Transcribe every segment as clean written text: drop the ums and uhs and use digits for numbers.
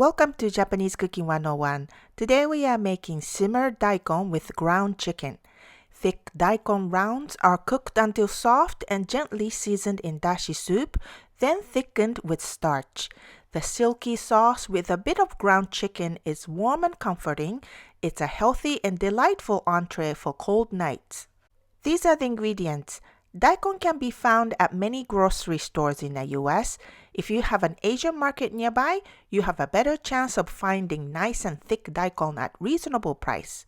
Welcome to Japanese Cooking 101. Today we are making simmered daikon with ground chicken. Thick daikon rounds are cooked until soft and gently seasoned in dashi soup, then thickened with starch. The silky sauce with a bit of ground chicken is warm and comforting. It's a healthy and delightful entree for cold nights. These are the ingredients. Daikon can be found at many grocery stores in the US. If you have an Asian market nearby, you have a better chance of finding nice and thick daikon at reasonable price.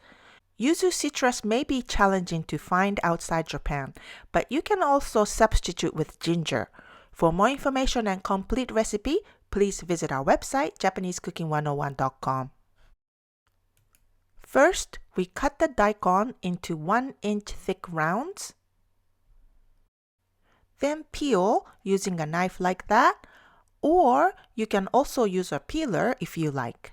Yuzu citrus may be challenging to find outside Japan, but you can also substitute with ginger. For more information and complete recipe, please visit our website, JapaneseCooking101.com. First, we cut the daikon into 1-inch thick rounds. Then peel using a knife like that, or you can also use a peeler if you like.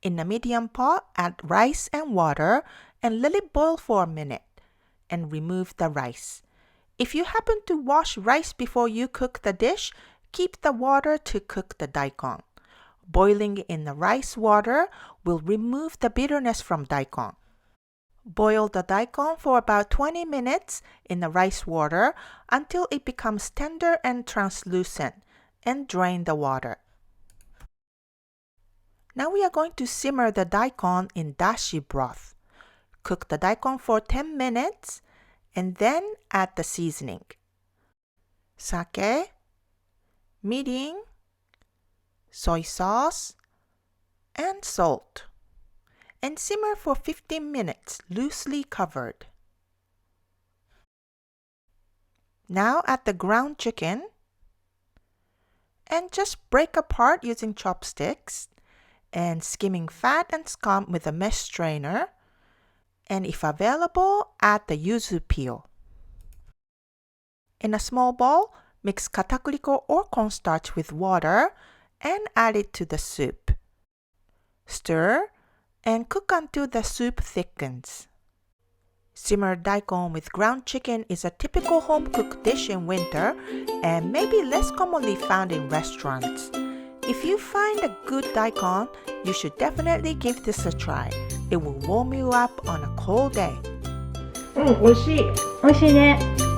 In a medium pot, add rice and water and let it boil for a minute and remove the rice. If you happen to wash rice before you cook the dish, keep the water to cook the daikon. Boiling in the rice water will remove the bitterness from daikon. Boil the daikon for about 20 minutes in the rice water until it becomes tender and translucent, and drain the water. Now we are going to simmer the daikon in dashi broth. Cook the daikon for 10 minutes and then add the seasoning. Sake, mirin, soy sauce, and salt. And simmer for 15 minutes, loosely covered. Now add the ground chicken and just break apart using chopsticks and skimming fat and scum with a mesh strainer, and if available, add the yuzu peel. In a small bowl, mix katakuriko or cornstarch with water and add it to the soup. Stir and cook until the soup thickens. Simmered daikon with ground chicken is a typical home-cooked dish in winter and may be less commonly found in restaurants. If you find a good daikon, you should definitely give this a try. It will warm you up on a cold day. 美味しい。美味しいね。